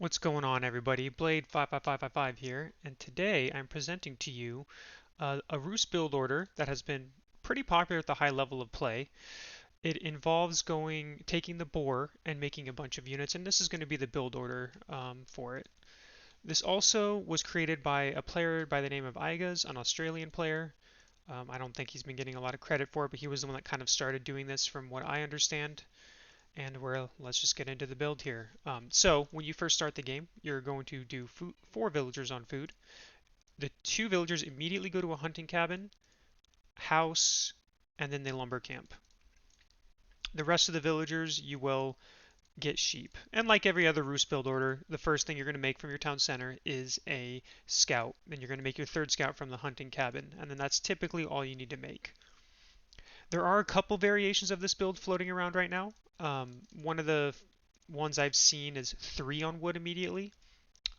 What's going on, everybody? Blade55555 here, and today I'm presenting to you a Roost build order that has been pretty popular at the high level of play. It involves taking the boar and making a bunch of units, and this is going to be the build order for it. This also was created by a player by the name of Igas, an Australian player. I don't think he's been getting a lot of credit for it, but he was the one that kind of started doing this from what I understand. Let's just get into the build here. So when you first start the game, you're going to do 4 villagers on food. The 2 villagers immediately go to a hunting cabin, house, and then they lumber camp. The rest of the villagers you will get sheep. And like every other roost build order, the first thing you're going to make from your town center is a scout. Then you're going to make your third scout from the hunting cabin, and then that's typically all you need to make. There are a couple variations of this build floating around right now. One of the ones I've seen is 3 on wood immediately.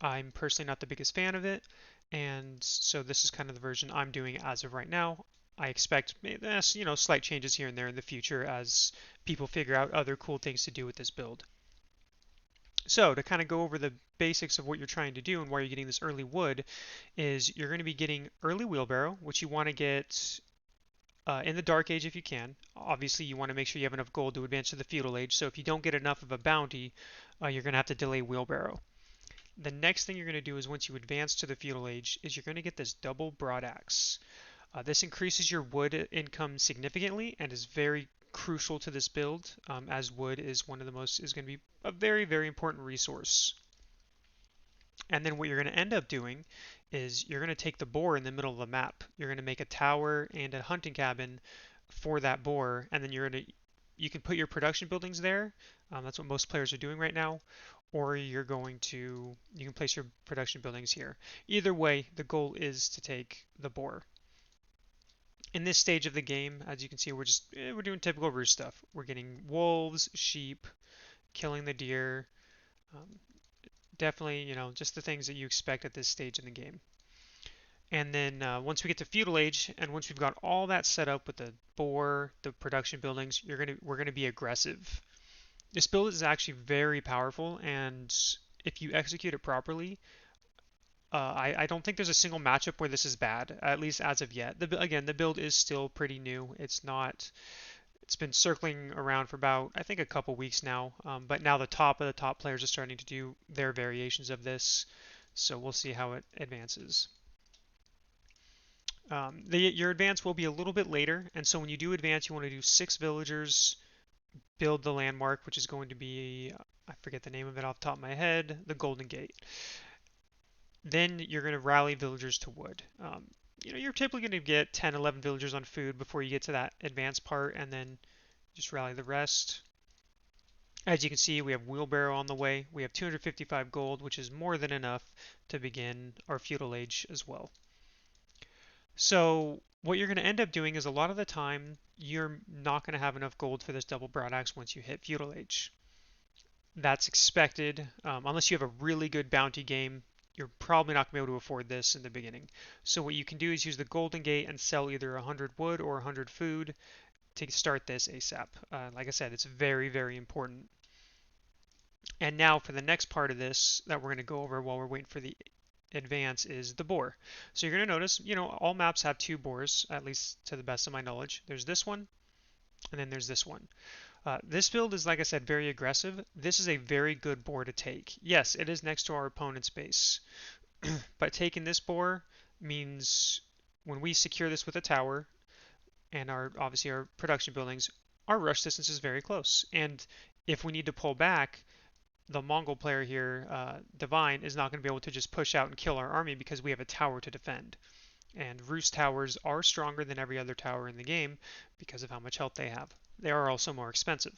I'm personally not the biggest fan of it, and so this is kind of the version I'm doing as of right now. I expect slight changes here and there in the future as people figure out other cool things to do with this build. So to kind of go over the basics of what you're trying to do and why you're getting this early wood is you're going to be getting early wheelbarrow, which you want to get in the Dark Age if you can. Obviously, you want to make sure you have enough gold to advance to the Feudal Age, so if you don't get enough of a bounty, you're going to have to delay Wheelbarrow. The next thing you're going to do is once you advance to the Feudal Age is you're going to get this double broadaxe. This increases your wood income significantly and is very crucial to this build, as wood is going to be a very, very important resource. And then what you're going to end up doing is you're going to take the boar in the middle of the map. You're going to make a tower and a hunting cabin for that boar, and then you can put your production buildings there. That's what most players are doing right now. Or you can place your production buildings here. Either way, the goal is to take the boar. In this stage of the game, as you can see, we're doing typical roost stuff. We're getting wolves, sheep, killing the deer. Um, Definitely, just the things that you expect at this stage in the game. And then once we get to Feudal Age, and once we've got all that set up with the boar, the production buildings, we're gonna be aggressive. This build is actually very powerful, and if you execute it properly, I don't think there's a single matchup where this is bad, at least as of yet. Again, the build is still pretty new. It's been circling around for about, I think, a couple weeks now. But now the top of the top players are starting to do their variations of this, so we'll see how it advances. Your advance will be a little bit later, and so when you do advance, you want to do 6 villagers, build the landmark, which is going to be, I forget the name of it off the top of my head, the Golden Gate. Then you're going to rally villagers to wood. You're typically going to get 10, 11 villagers on food before you get to that advanced part, and then just rally the rest. As you can see, we have wheelbarrow on the way. We have 255 gold, which is more than enough to begin our feudal age as well. So what you're going to end up doing is a lot of the time you're not going to have enough gold for this double broadaxe once you hit feudal age. That's expected. Unless you have a really good bounty game, you're probably not going to be able to afford this in the beginning. So what you can do is use the Golden Gate and sell either 100 wood or 100 food to start this ASAP. Like I said, it's very, very important. And now for the next part of this that we're going to go over while we're waiting for the advance is the boar. So you're going to notice, all maps have 2 boars, at least to the best of my knowledge. There's this one, and then there's this one. This build is, like I said, very aggressive. This is a very good boar to take. Yes, it is next to our opponent's base, but taking this boar means when we secure this with a tower and obviously our production buildings, our rush distance is very close. And if we need to pull back, the Mongol player here, Divine, is not going to be able to just push out and kill our army because we have a tower to defend. And roost towers are stronger than every other tower in the game because of how much health they have. They are also more expensive.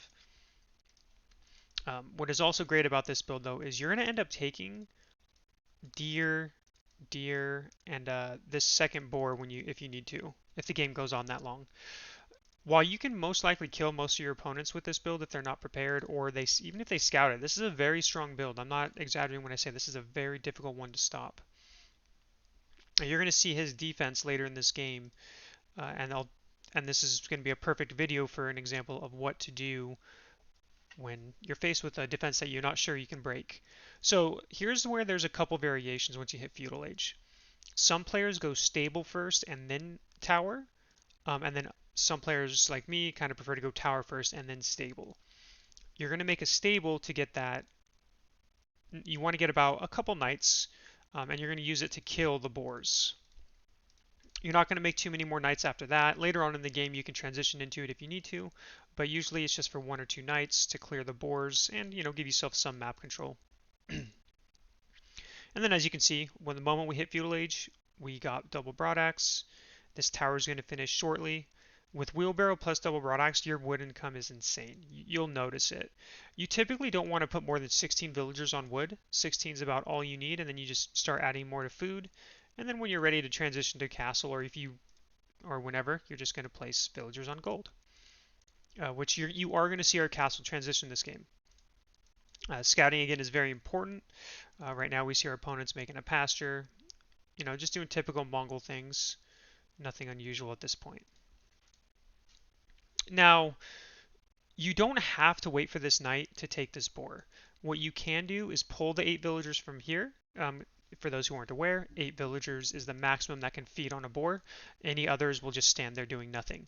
What is also great about this build, though, is you're going to end up taking deer, and this second boar if you need to, if the game goes on that long. While you can most likely kill most of your opponents with this build if they're not prepared, or even if they scout it, this is a very strong build. I'm not exaggerating when I say this is a very difficult one to stop. You're going to see his defense later in this game, and this is going to be a perfect video for an example of what to do when you're faced with a defense that you're not sure you can break. So here's where there's a couple variations once you hit Feudal Age. Some players go stable first and then tower, and then some players like me kind of prefer to go tower first and then stable. You're going to make a stable to get that. You want to get about a couple knights, and you're going to use it to kill the boars. You're not going to make too many more knights after that. Later on in the game, you can transition into it if you need to, but usually it's just for 1 or 2 knights to clear the boars and give yourself some map control. And then as you can see, when the moment we hit Feudal Age, we got double broadaxe. This tower is going to finish shortly. With wheelbarrow plus double broadaxe, your wood income is insane. You'll notice it. You typically don't want to put more than 16 villagers on wood. 16 is about all you need, and then you just start adding more to food. And then when you're ready to transition to castle, or whenever, you're just going to place villagers on gold. Which you are going to see our castle transition this game. Scouting again is very important. Right now we see our opponents making a pasture, just doing typical Mongol things. Nothing unusual at this point. Now, you don't have to wait for this knight to take this boar. What you can do is pull the 8 villagers from here. For those who aren't aware, 8 villagers is the maximum that can feed on a boar. Any others will just stand there doing nothing.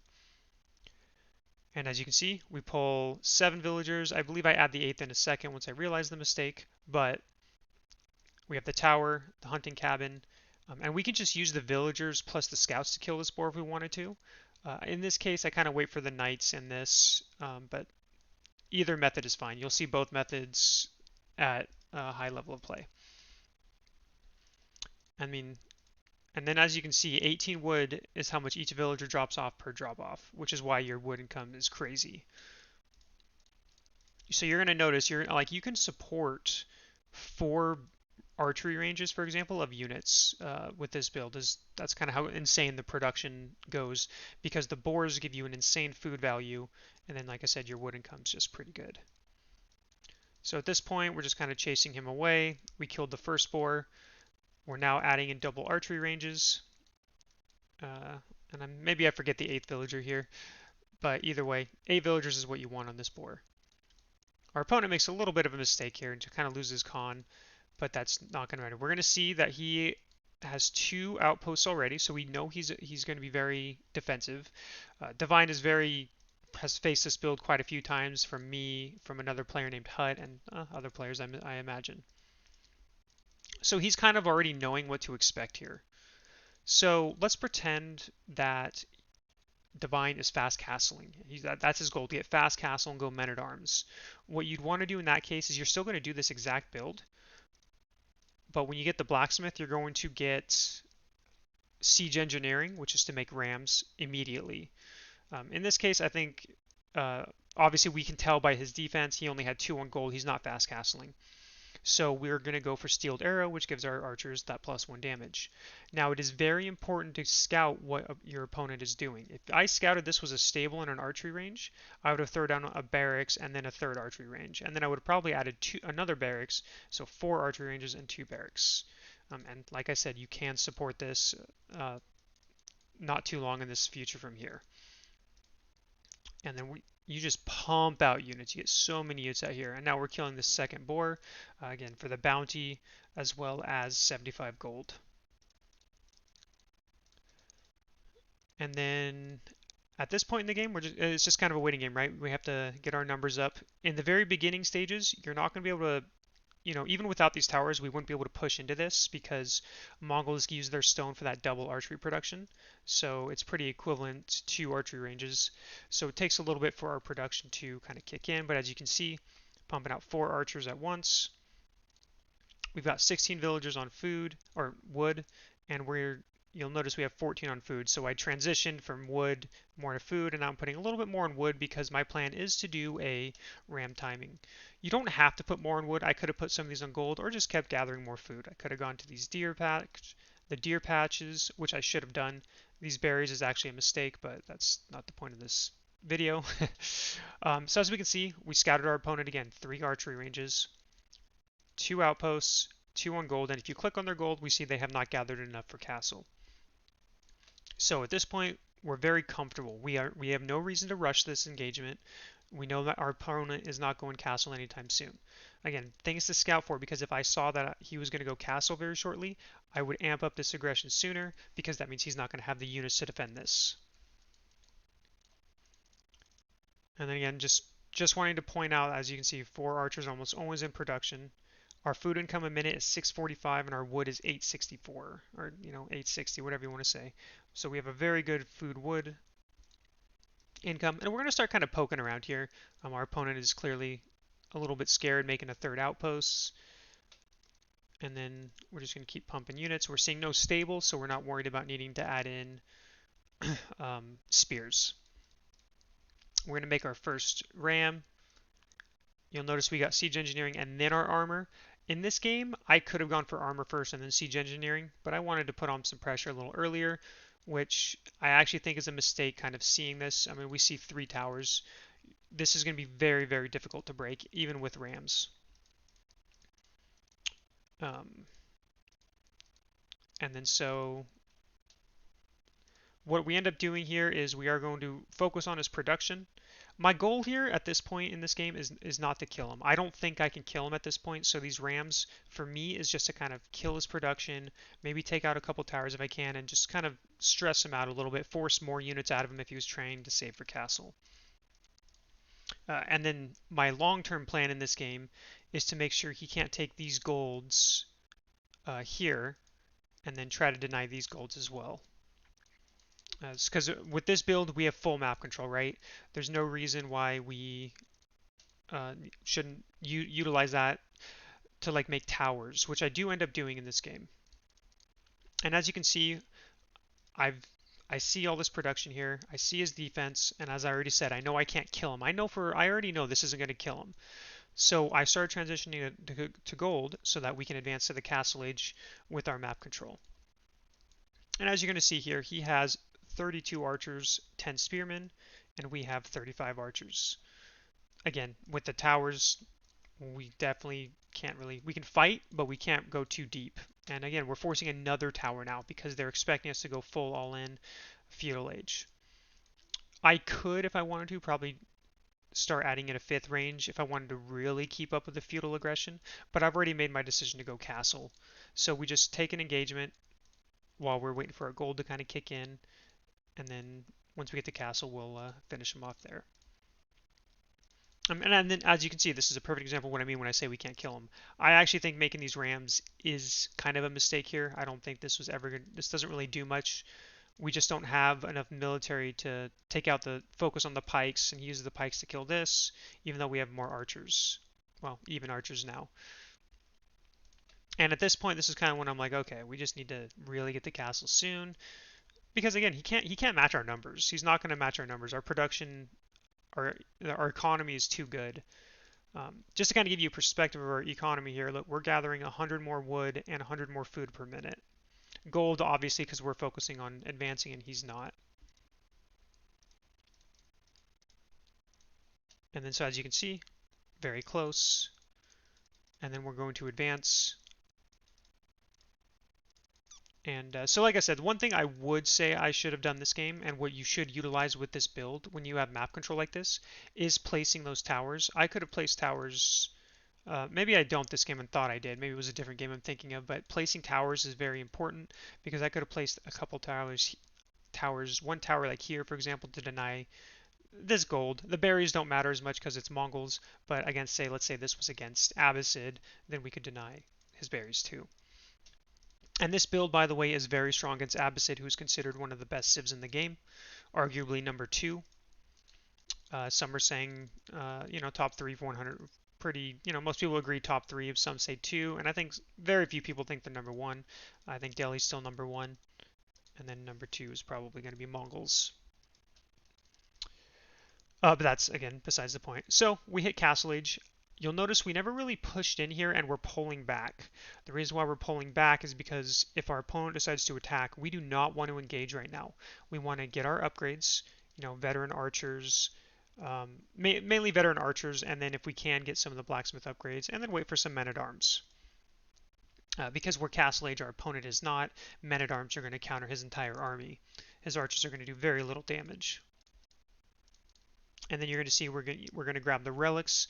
And as you can see, we pull 7 villagers. I believe I add the 8th in a second once I realize the mistake, but we have the tower, the hunting cabin, and we can just use the villagers plus the scouts to kill this boar if we wanted to. In this case, I kind of wait for the knights in this, but either method is fine. You'll see both methods at a high level of play. I mean, and then as you can see, 18 wood is how much each villager drops off per drop off, which is why your wood income is crazy. So you're going to notice you can support 4 archery ranges, for example, of units with this build. That's kind of how insane the production goes, because the boars give you an insane food value, and then like I said, your wood income's just pretty good. So at this point, we're just kind of chasing him away. We killed the first boar. We're now adding in double archery ranges. And maybe I forget the 8th villager here, but either way, 8 villagers is what you want on this boar. Our opponent makes a little bit of a mistake here and kind of loses con, but that's not going to matter. We're going to see that he has 2 outposts already, so we know he's going to be very defensive. Divine has faced this build quite a few times from me, from another player named Hut, and other players I imagine. So he's kind of already knowing what to expect here. So let's pretend that Divine is fast castling. That's his goal, to get fast castle and go men at arms. What you'd want to do in that case is you're still going to do this exact build, but when you get the blacksmith, you're going to get siege engineering, which is to make rams immediately. In this case, I think obviously we can tell by his defense he only had 2 on gold. He's not fast castling. So we're going to go for steeled arrow, which gives our archers that +1 damage. Now it is very important to scout what your opponent is doing. If I scouted this was a stable in an archery range, I would have thrown down a barracks and then a 3rd archery range. And then I would have probably added another barracks, so 4 archery ranges and 2 barracks. And like I said, you can support this not too long in this future from here. And then you just pump out units. You get so many units out here. And now we're killing the 2nd boar, again, for the bounty, as well as 75 gold. And then at this point in the game, it's just kind of a waiting game, right? We have to get our numbers up. In the very beginning stages, you're not going to be able to, even without these towers, we wouldn't be able to push into this because Mongols use their stone for that double archery production. So it's pretty equivalent to archery ranges. So it takes a little bit for our production to kind of kick in. But as you can see, pumping out 4 archers at once. We've got 16 villagers on food or wood, and you'll notice we have 14 on food. So I transitioned from wood more to food, and now I'm putting a little bit more on wood because my plan is to do a ram timing. You don't have to put more on wood. I could have put some of these on gold or just kept gathering more food. I could have gone to these the deer patches, which I should have done. These berries is actually a mistake, but that's not the point of this video. So as we can see, we scouted our opponent again. 3 archery ranges, 2 outposts, 2 on gold, and if you click on their gold, we see they have not gathered enough for castle. So at this point, we're very comfortable. We have no reason to rush this engagement. We know that our opponent is not going castle anytime soon. Again, things to scout for, because if I saw that he was going to go castle very shortly, I would amp up this aggression sooner, because that means he's not going to have the units to defend this. And then again, just wanting to point out, as you can see, 4 archers are almost always in production. Our food income a minute is 645, and our wood is 864, or 860, whatever you want to say. So we have a very good food wood income, and we're going to start kind of poking around here. Our opponent is clearly a little bit scared, making a third outpost, and then we're just going to keep pumping units. We're seeing no stable, so we're not worried about needing to add in spears. We're going to make our first ram. You'll notice we got siege engineering and then our armor. In this game, I could have gone for armor first and then siege engineering, but I wanted to put on some pressure a little earlier, which I actually think is a mistake kind of seeing this. I mean, we see 3 towers. This is going to be very, very difficult to break, even with rams. Um, and then so what we end up doing here is we are going to focus on his production. My goal here at this point in this game is not to kill him. I don't think I can kill him at this point, so these rams for me is just to kind of kill his production, maybe take out a couple towers if I can, and just kind of stress him out a little bit, force more units out of him if he was trained to save for castle. And then my long-term plan in this game is to make sure he can't take these golds here and then try to deny these golds as well. Because with this build, we have full map control, right? There's no reason why we shouldn't utilize that to like make towers, which I do end up doing in this game. And as you can see, I see all this production here. I see his defense, and as I already said, I know I can't kill him. I already know this isn't going to kill him. So I started transitioning to gold so that we can advance to the castle age with our map control. And as you're going to see here, he has 32 archers, 10 spearmen, and we have 35 archers. Again, with the towers, we definitely can't really, we can fight, but we can't go too deep. And again, we're forcing another tower now because they're expecting us to go full all in feudal age. I could, if I wanted to, probably start adding in a 5th range if I wanted to really keep up with the feudal aggression, but I've already made my decision to go castle. So we just take an engagement while we're waiting for our gold to kind of kick in, and then once we get to castle, we'll finish them off there. And then, as you can see, this is a perfect example of what I mean when I say we can't kill them. I actually think making these rams is kind of a mistake here. I don't think this was ever good. This doesn't really do much. We just don't have enough military to take out the focus on the pikes, and he uses the pikes to kill this, even though we have more archers. Well, even archers now. And at this point, this is kind of when I'm like, okay, we just need to really get the castle soon, because again, he can't match our numbers. He's not going to match our numbers. Our production, our economy is too good. Just to kind of give you a perspective of our economy here, look, we're gathering 100 more wood and 100 more food per minute. Gold, obviously, because we're focusing on advancing and he's not. And then so as you can see, very close. And then we're going to advance. And so like I said, one thing I would say I should have done this game, and what you should utilize with this build when you have map control like this, is placing those towers. I could have placed towers, maybe I don't this game and thought I did, maybe it was a different game I'm thinking of, but placing towers is very important, because I could have placed a couple towers, one tower like here, for example, to deny this gold. The berries don't matter as much because it's Mongols, but against, let's say this was against Abbasid, then we could deny his berries too. And this build, by the way, is very strong against Abbasid, who's considered one of the best civs in the game, arguably number 2. Some are saying, top 3 for 100. Pretty, most people agree top 3. Some say 2, and I think very few people think they're number 1. I think Delhi's still number 1, and then number 2 is probably going to be Mongols. But that's, again, besides the point. So we hit Castle Age. You'll notice we never really pushed in here and we're pulling back. The reason why we're pulling back is because if our opponent decides to attack, we do not want to engage right now. We want to get our upgrades, veteran archers, mainly veteran archers, and then if we can get some of the blacksmith upgrades, and then wait for some men-at-arms. Because we're Castle Age, our opponent is not. Men-at-arms are going to counter his entire army. His archers are going to do very little damage. And then you're going to see we're going to grab the relics,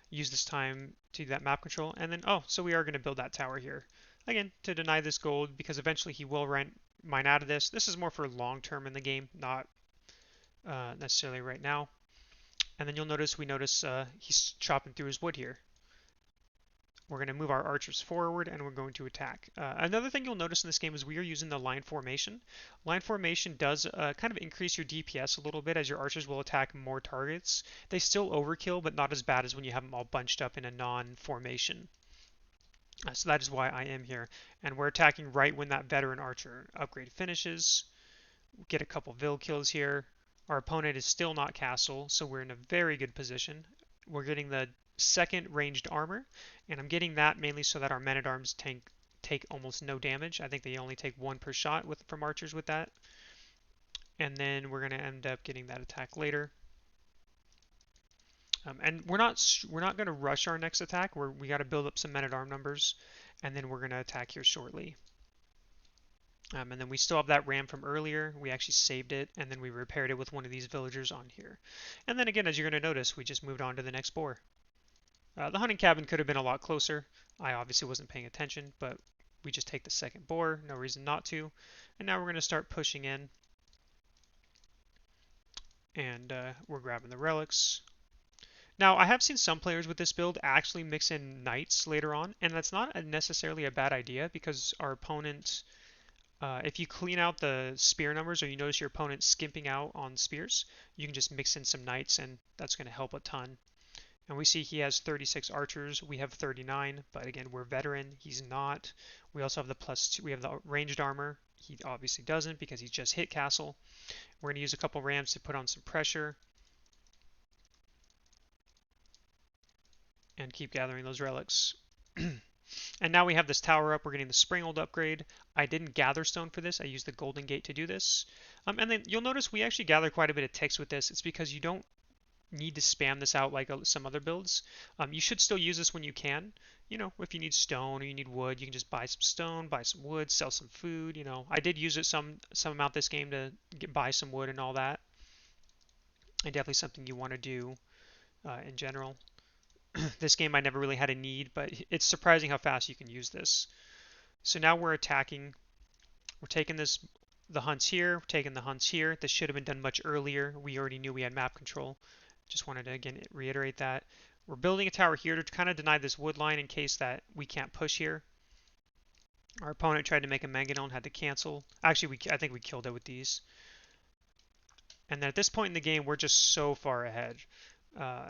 use this time to do that map control, and then, oh, so we are going to build that tower here. Again, to deny this gold, because eventually he will mine out of this. This is more for long term in the game, not necessarily right now. And then you'll notice, he's chopping through his wood here. We're going to move our archers forward and we're going to attack. Another thing you'll notice in this game is we are using the line formation. Line formation does kind of increase your DPS a little bit as your archers will attack more targets. They still overkill, but not as bad as when you have them all bunched up in a non-formation. So that is why I am here. And we're attacking right when that veteran archer upgrade finishes. Get a couple Vil kills here. Our opponent is still not castle, so we're in a very good position. We're getting the second ranged armor, and I'm getting that mainly so that our men-at-arms take almost no damage. I think they only take one per shot from archers with that. And then we're going to end up getting that attack later. And we're not going to rush our next attack. We got to build up some men-at-arm numbers, and then we're going to attack here shortly. And then we still have that ram from earlier. We actually saved it, and then we repaired it with one of these villagers on here. And then again, as you're going to notice, we just moved on to the next boar. The hunting cabin could have been a lot closer. I obviously wasn't paying attention, but we just take the second boar. No reason not to. And now we're going to start pushing in. And we're grabbing the relics. Now, I have seen some players with this build actually mix in knights later on, and that's not necessarily a bad idea because our opponent... if you clean out the spear numbers or you notice your opponent skimping out on spears, you can just mix in some knights and that's going to help a ton. And we see he has 36 archers, we have 39, but again, we're veteran, he's not. We also have the +2, we have the ranged armor. He obviously doesn't because he just hit castle. We're going to use a couple rams to put on some pressure and keep gathering those relics. And now we have this tower up. We're getting the Springald upgrade. I didn't gather stone for this. I used the Golden Gate to do this. And then you'll notice we actually gather quite a bit of ticks with this. It's because you don't need to spam this out like some other builds. You should still use this when you can. You know, if you need stone or you need wood, you can just buy some stone, buy some wood, sell some food. You know, I did use it some amount this game to buy some wood and all that. And definitely something you want to do in general. This game I never really had a need, but it's surprising how fast you can use this. So now we're attacking. We're taking the hunts here, we're taking the hunts here. This should have been done much earlier. We already knew we had map control. Just wanted to again reiterate that. We're building a tower here to kind of deny this wood line in case that we can't push here. Our opponent tried to make a mangonel and had to cancel. Actually, I think we killed it with these. And then at this point in the game, we're just so far ahead.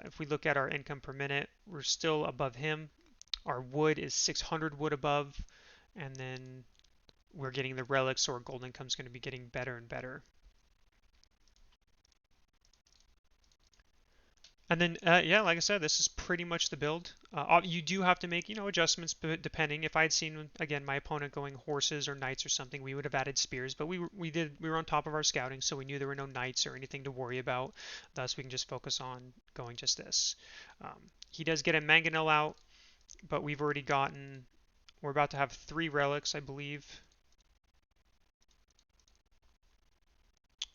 If we look at our income per minute, we're still above him. Our wood is 600 wood above, and then we're getting the relics, so our gold income is going to be getting better and better. And then, yeah, like I said, this is pretty much the build. You do have to make, adjustments depending. If I had seen, again, my opponent going horses or knights or something, we would have added spears. But we were on top of our scouting, so we knew there were no knights or anything to worry about. Thus, we can just focus on going just this. He does get a mangonel out, but we've already gotten. We're about to have 3 relics, I believe.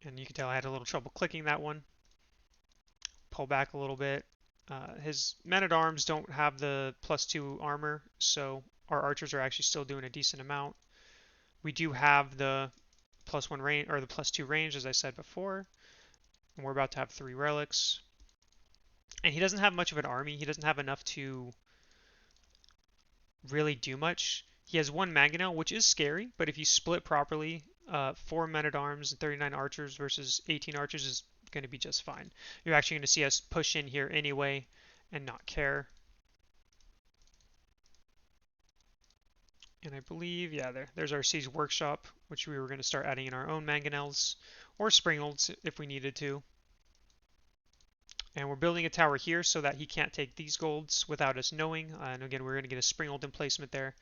And you can tell I had a little trouble clicking that one. Pull back a little bit. His men-at-arms don't have the +2 armor, so our archers are actually still doing a decent amount. We do have the +1 range or the +2 range, as I said before, and we're about to have 3 relics. And he doesn't have much of an army. He doesn't have enough to really do much. He has 1 mangonel, which is scary, but if you split properly, 4 men-at-arms and 39 archers versus 18 archers is going to be just fine. You're actually going to see us push in here anyway and not care. And I believe, yeah, there's our siege workshop, which we were going to start adding in our own mangonels or springalds if we needed to. And we're building a tower here so that he can't take these golds without us knowing. And again, we're going to get a springald emplacement there.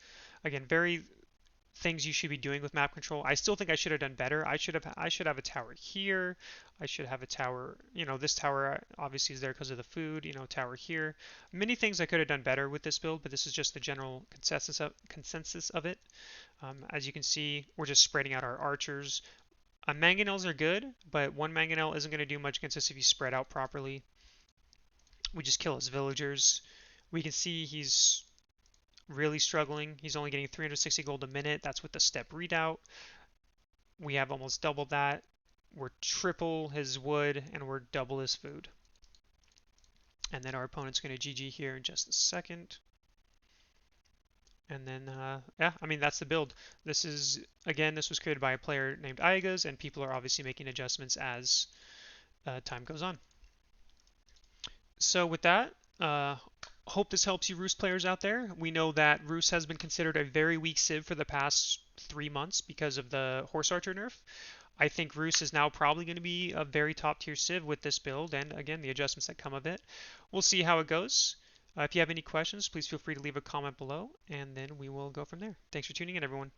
Again, very things you should be doing with map control. I still think I should have done better. I should have a tower here. I should have a tower, this tower obviously is there because of the food, tower here. Many things I could have done better with this build, but this is just the general consensus of it. As you can see, we're just spreading out our archers. Mangonels are good, but 1 mangonel isn't going to do much against us if you spread out properly. We just kill his villagers. We can see he's really struggling. He's only getting 360 gold a minute. That's with the step readout. We have almost double that. We're triple his wood and we're double his food. And then our opponent's going to GG here in just a second. And then, yeah, I mean, that's the build. This is, again, this was created by a player named Aigas, and people are obviously making adjustments as time goes on. So with that, hope this helps you Roost players out there. We know that Roost has been considered a very weak civ for the past 3 months because of the Horse Archer nerf. I think Roost is now probably going to be a very top tier civ with this build, and again, the adjustments that come of it. We'll see how it goes. If you have any questions, please feel free to leave a comment below, and then we will go from there. Thanks for tuning in, everyone.